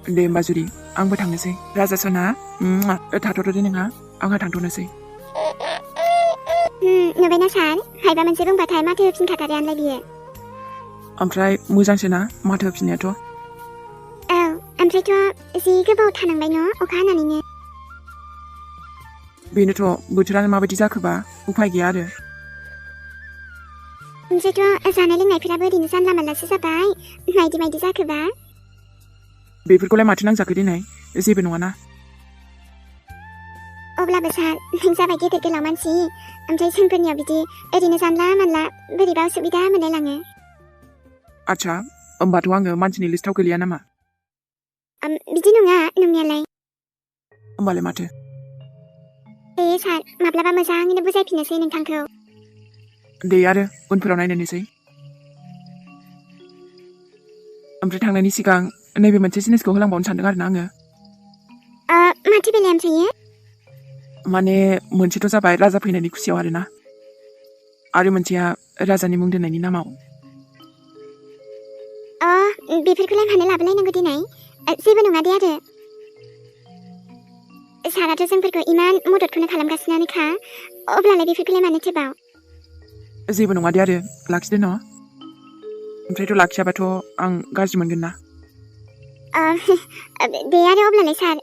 दे होमबा जुरि आंबो थांनोसै राजा सना थाथ'दो नोंहा आंहा थांथ'नोसै नुबायना सार हायबा मोनसे बुंबाथाय माथो होफिनखाथारोआनोलाय बियो ओमफ्राय मोजांसो ना माथो होफिननायाथ' औ ओमफ्रायथ' जि गोबाव थानांबाय न' अखा हानानैनो बेनोथ' बोथोरानो माबायदि जाखोबा उफाय गैया आरो ओमफ्रायथ' जानाय लोंनायफोराबो ओरैनो जानला मानलासो जाबाय मायदि जाखोबा बेफोरखौलाय माथो नांजाखो दिनै जेबो नङाना अब्लाबो सार नों जाबाय गेदेर गोलाव मानसि ओमफ्राय जोंफोरनियाव बिदि ओरैनो जानला मानला बोरैबा उसुबिदा मोनलायलाङो आच्छा होमबाथ' आङो मानसिनि लिस्टाव गोलैया नामा बिदि नङा नंनायालाय होमबालाय माथो दे सार माब्लाबा मोजाङैनो बुजायफिननोसै नोंथांखौ दे आरो उनफोराव नायनोसै ओमफ्राय थांनायनि सिगां नैबे मोनसे जिनिसखौ होलांबावनो सानदों आरोना आङो माथो बेलाय ओमफ्रायो माने मोनसेथ' जाबाय राजा फैनायनि खुसियाव आरोना आरो मोनसेया राजानि मुं दोननायनि नामाव बेफोरखौलाय मानो लाबोलायनांगौ दिनै जेबो नङा दे आरो साराथ' जोंफोरखौ इमान मददखौनो खालामगासिनोखा अब्लालाय बेफोरखौलाय मानो थोबाव जेबो नङा दे आरो लाखिदो न' ओमफ्रायथ' लाखियाबाथ' आं गाज्रि मोनगोन ना दे आरो अब्लालाय सार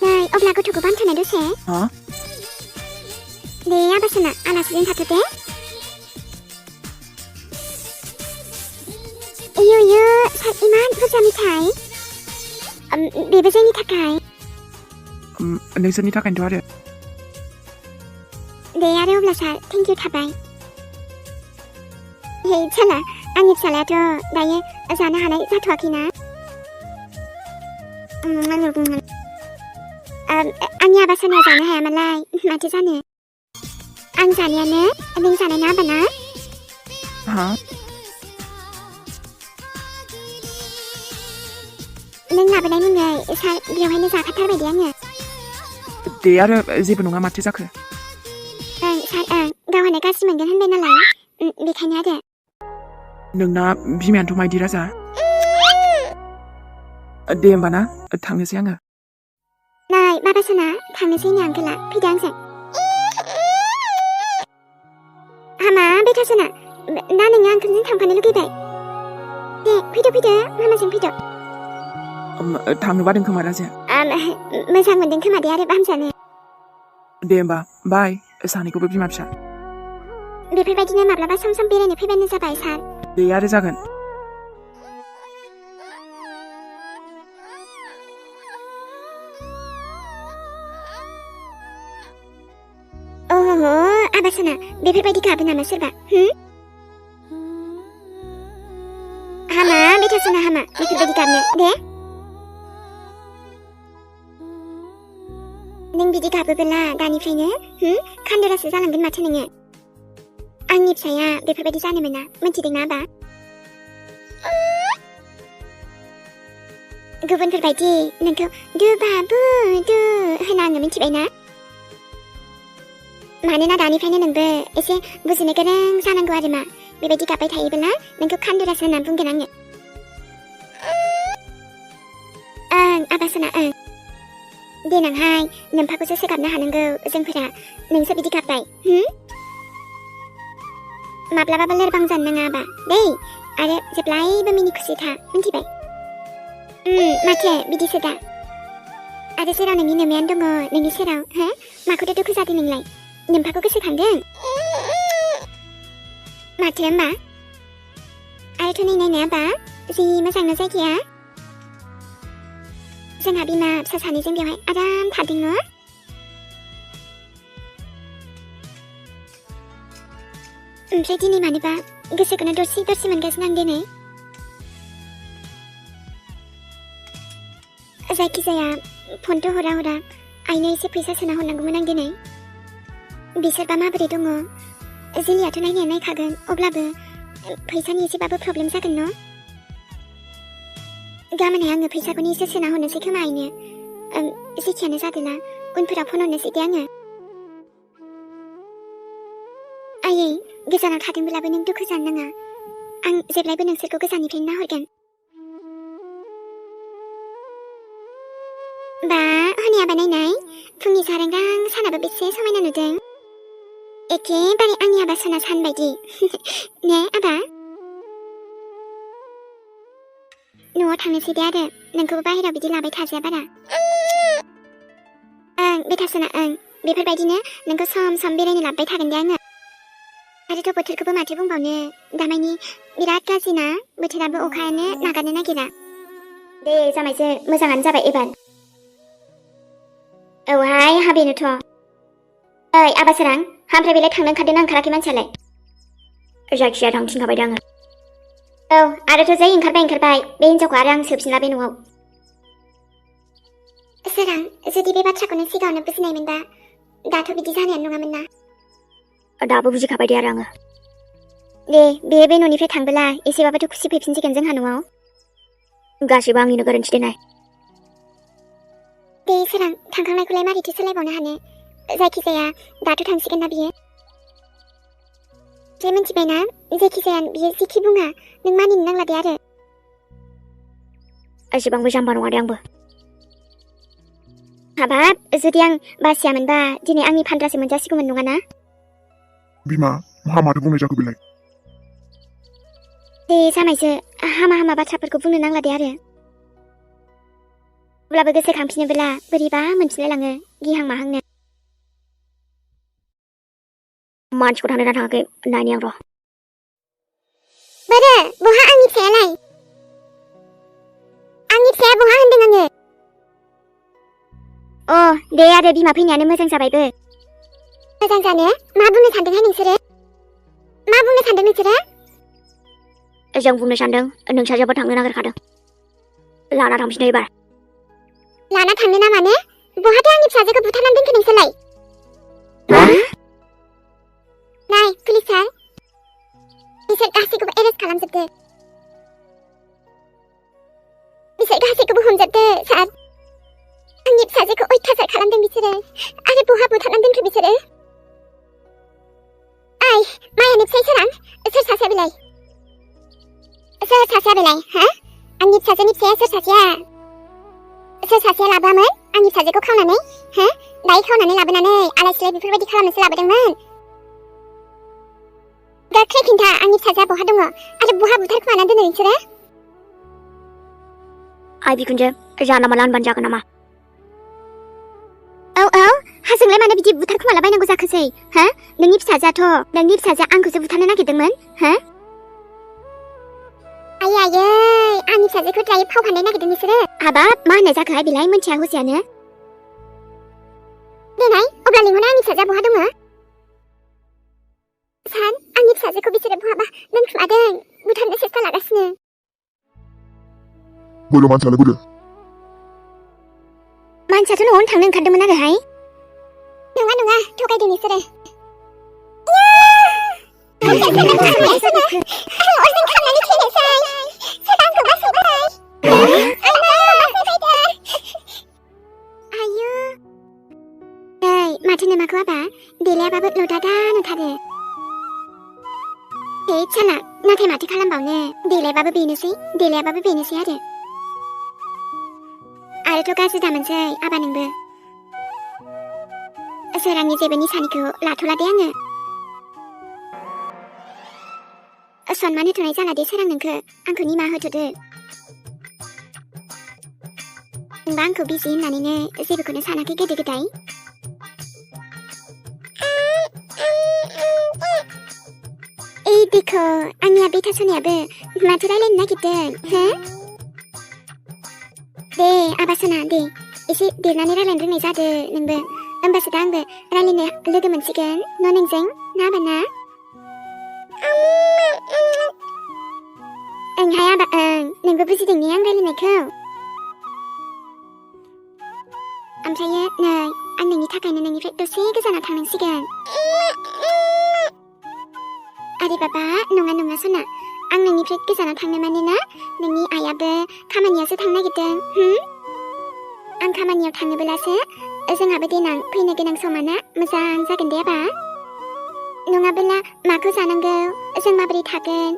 नै अब्ला गथ'खौ बानथ'नाय दसे दे आबासना आलासिजों थाथ'दे इयो सार इमान बुरजा मिथाइ बेबो जोंनि थाखाय नोंसोरनि थाखायनोथ' आरो दे आरो अब्ला सार थेंक इउ थाबाय हे साला आंनि फिसालायाथ' दायो जानो हानाय जाथ'वाखैना आंनि आबासनाया जानो हायामालाय माथो जानो आं जानायानो नों जानाय ना आबाना नों लाबोनाय मुङै सार बेवहायनो जाखाथारबाय दे आङो दे आरो जेबो नङा माथो जाखो सार गावहानो गाज्रि मोनगोन होनबाय नालाय बेखायनो आरो नोंना बिमायानोथ' मायदि राजा दे होमबा ना थांनोसै आङो नै बाबासना थांनोसै नै आंगोला फैदो आंजों हामा बेथासना दा नोङो आंखौजों थांफानो लुगैबाय दे फैदो मामाजों फैदो थांनो बादों खोमा राजाया मोजां मोनदों खोमा दे आरो बामजानो दे होमबा बाय सानैखौबो बिमा फिसा बेफोरबायदिनो माब्लाबा सम बेरायनो फैबानो जाबाय सार दे आरो जागोन ओहो आबासना बेफोरबायदि गाबो नामा सोरबा हामा बेथासना हामा बेफोरबायदि गाबनो दे नों बिदि गाबोबोला दानिफ्रायनो खान्दारासो जालांगोन माथो नोङो आंनि फिसाया बेफोरबायदि जानो मोना मिथिदोंना आबा गुबुनफोरबायदि नोंखौ दु बाबु दु होना आङो मिथिबायना मानोना दानिफ्रायनो नोंबो एसे बुजिनो गोरों जानांगौ आरो मा बेबायदि गाबबाय थायोबोला नोंखौ खान्दारासो होनना बुंगोन आङो आबासना देनांहाय नोम्फाखौसो सोगाबनो हानांगौ जोंफोरा नोंसो बिदि गाबबाय माब्लाबाबो लोरबां जानो नाङा आबा दै आरो जेब्लायबो मिनि खुसि था मिथिबाय माथो बिदिसो दा आरो जेराव नोंनि नोमायानो दङ नोंनि सेराव माखौथ' दुखु जादों नोंलाय नोम्फाखौ गोसोखांदों माथो होमबा आरोथ' नै नायनाय आबा जि मोजां न' जायगाया जोंहा बिमा फिसा सानैजों बेवहाय आराम थादों न' ओमफ्राय दिनै मानोबा गोसोखौनो दरसि मोनगासिनो आं दिनै जायखिजाया फनथ' हरा आइनो एसे फैसा सोना हरनांगौमोन आं दिनै बिसोरबा माबोरै दङ जिलियाथ' नायनाया नायखागोन अब्लाबो फैसानि एसेबाबो प्रब्लेम जागोन न' गाबोनहाय आङो फैसाखौनो एसे सोना हरनोसै खोमा आइनो जेखियानो जादोंला उनफोराव फन हरनोसै दे आङो आयै गोजानाव थादोंब्लाबो नों दुखु जानो नाङा आं जेब्लायबो नोंसोरखौ गोजाननिफ्रायनो नाहरगोन बा हनै आबा नायनाय फुंनि सारेंगां सानाबो बेसे समायना नुदों एखेबारे आंनि आबा सना सान बायदि ने आबा न'आव थांनोसै दे आरो नोंखौबो बाहेरायाव बिदि लाबाय थाजाया बारा ओं बेथा सना ओं बेफोरबायदिनो नोंखौ सम सम बेरायनो लाबोबाय थागोन दे आङो आरोथ' बोथोरखौबो माथो बुंबावनो दामानि बिराद गाज्रिना बोथोराबो अखायानो नागारनो नागिरा दे जामायजो मोजाङानो जाबाय एबार औहाय हाबेनोथ' ओइ आबा सोरां ओमफ्राय बेलाय थांनो ओंखारदोंना ओंखाराखै मानसियालाय जायखिजाया थांनो थिनखाबाय दे आङो औ आरोथ' जै ओंखारबाय बे हिन्जावखौ आरो आं सोफिनला बे न'आव सोरां जुदि बे बाथ्राखौनो सिगाङावनो बुजिनायमोनबा दाथ' बिदि जानायानो नङामोन ना दाबो बुजिखाबाय दे आरो आङो दे बे न'निफ्राय थांबोला एसेबाबोथ' खुसि फैफिनसिगोन जोंहा न'आव गासिबो आंनिनो गोरोन्थि देनाय दे सोरां थांखांनायखौलाय मारैथो सोलायबावनो हानो जायखिजाया दाथ' थांसिगोन ना बियो जे मिन्थिबायना जायखिजाया बियो जिखि बुङा नों मानिनो नांला दे आरो एसेबांबो जाम्बा नङा दे आंबो हाबाब जुदि आं बासियामोनबा दिनै आंनि फानद्रासो मोनजासिगौमोन नङाना बिमा माथो बुंनाय जाखो बेलाय दे जामायसो हामा बाथ्राफोरखौ बुंनो नांला दे आरो अब्लाबो गोसोखांफिनोब्ला बोरैबा मोनफिनलायलाङो गिहां माहांनो मानसिखौ थांदोंना थाङाखै नायनि आं र' बोरो बहा आंनि फिसायालाय आंनि फिसाया बहा होनदों आङो अ दे आरो बिमा फैनायानो मोजां जाबायबो मोजां जानो मा बुंनो सानदोंहाय नोंसोरो मा बुंनो सानदों नोंसोरो जों बुंनो सानदों नोंसाजोबो थांनो नागिरखादों लाना थांफिनो एबार लाना थांनो ना मानो बहाथो आंनि फिसाजोखौ बुथारनानै दोनखो नोंसोरलाय नाय पुलिस सार बिसोर गासैखौबो एरेस्ट खालामजोबदो बिसोर गासैखौबो हमजोबदो सार आंनि फिसाजोखौ अयथासार खालामदों बिसोरो आरो बहा बुथारनानै दोनखो बिसोरो ओइ मायानि फिसाय सोरां सोर सासेया बेलाय हा आंनि फिसाजोनि फिसाया सोर सासेया लाबोआमोन आंनि फिसाजोखौ खावनानै हा दायो खावनानै लाबोनानै आलाय-सिलाय बेफोरबायदि खालामनोसो लाबोदोंमोन गोख्रै खिन्था आंनि फिसाजोआ बहा दङ आरो बहा बुथारखोमानानै दोनो नोंसोरो आइ बिखुनजो जाना माला होनबानो जागोन नामा औ हाजोंलाय मानो बिदि बुथारखोमालाबायनांगौ जाखोसै हा नोंनि फिसाजोआ आंखौसो बुथारनो नागिरदोंमोन हा आयै आंनि फिसाजोखौ दायो फाव फान्दाय नागिरदों नोंसोरो हाबाब मा होननाय जाखोहाय बेलाय मोनथिया हसियानो देनाय अब्ला लिंहरना आंनि फिसाजोआ बहा दङ सार आंनि फिसाजोखौ बिसोरो बहाबा दोनखुमादों बुथारनो सेस्था लागासिनो बोलो मानसियालाय बोलो मानसियाथ' न'आवनो थांनो ओंखारदोंमोन आरोहाय नङा थगायदों नोंसोरो माथो नोमाखौ आबा देलायाबाबो लदादा नुथारो साला नाथाय माथो खालामबावनो देलायाबाबो बेनोसै आरोथ' गाज्रि दामोनसै आबा नोंबो सोरांनि जेबो निसानिखौ लाथ'ला दे आङो सनमान होथ'नाय जाला दे सोरां नोंखौ आंखौ निमाहा होथ'दो नोंबा आंखौ बिजि होननानैनो जेबोखौनो सानाखै गोदो गोदाय देखो आंनिया बेथा सनायाबो माथो रायलायनो नागिरदों हो दे आबा सना दे एसे देरनानै रायलायनो रोंनाय जादो नोंबो होमबासो दा आंबो रायलायनो लोगो मोनसिगोन नोंजों ना आबा ना ओंहाय आबा नोंबो बुजिदों ने आं रायलायनायखौ ओमफ्रायो नै आं नोंनि थाखायनो नोंनिफ्राय दसे गोजानाव थांनांसिगोन आरे बाबा नङा सना आं नोंनिफ्राय गोजानाव थांनो माने ना नोंनि आइयाबो खामानियावसो थांनो नागिरदों आं खामानियाव थाङोब्लासो जोंहाबो देनां फैनो गोनां समाना मोजां जागोन दे आबा नङाबोला माखौ जानांगौ जों माबोरै थागोन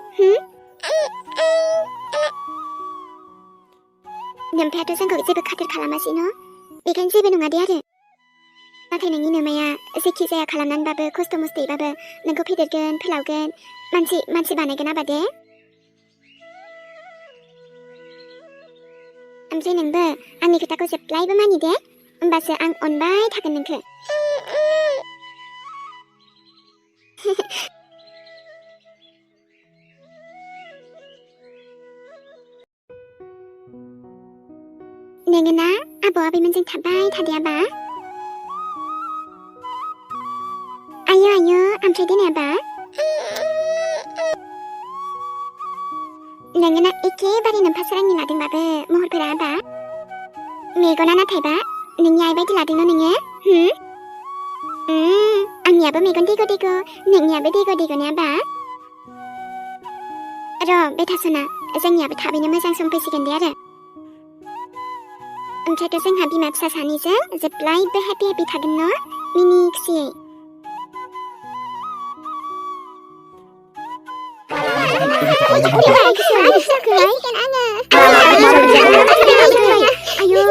नोमफायाथ' जोंखौ जेबो खाथिर खालामासै न बेखायनो जेबो नङा दे आरो नाथाय नोंनि नोमाया जेखि जाया खालामनानैबाबो खस्थ' मस्थ'यैबाबो नोंखौ फेदेरगोन फोलावगोन मानसि बानायगोन आबा दे ओमफ्राय नोंबो आंनि खोथाखौ जेब्लायबो मानि दे होमबासो आं अनबाय थागोन नोंखौ नोङो ना आबौ आबैमोनजों थाबाय थादोयाबा आयो ओमफ्राय देनायाबा नोङो ना एखेबारे नोमफासारांनि लादोंबाबो महरफोरा आबा मेगना नाथायबा नोंनि आइ बायदि लादों नोङो आंनियाबो मेगन देग' देग' नोंनियाबो देग' देग' ने आबा र' बेथासना जोंनियाबो थाबैनो मोजां सम फैसिगोन दे आरो ओमफ्रायथ' जोंहा बिमा फिसा सानैजों जेब्लायबो हेपि थागोन न' मिनि खुसियै आयौ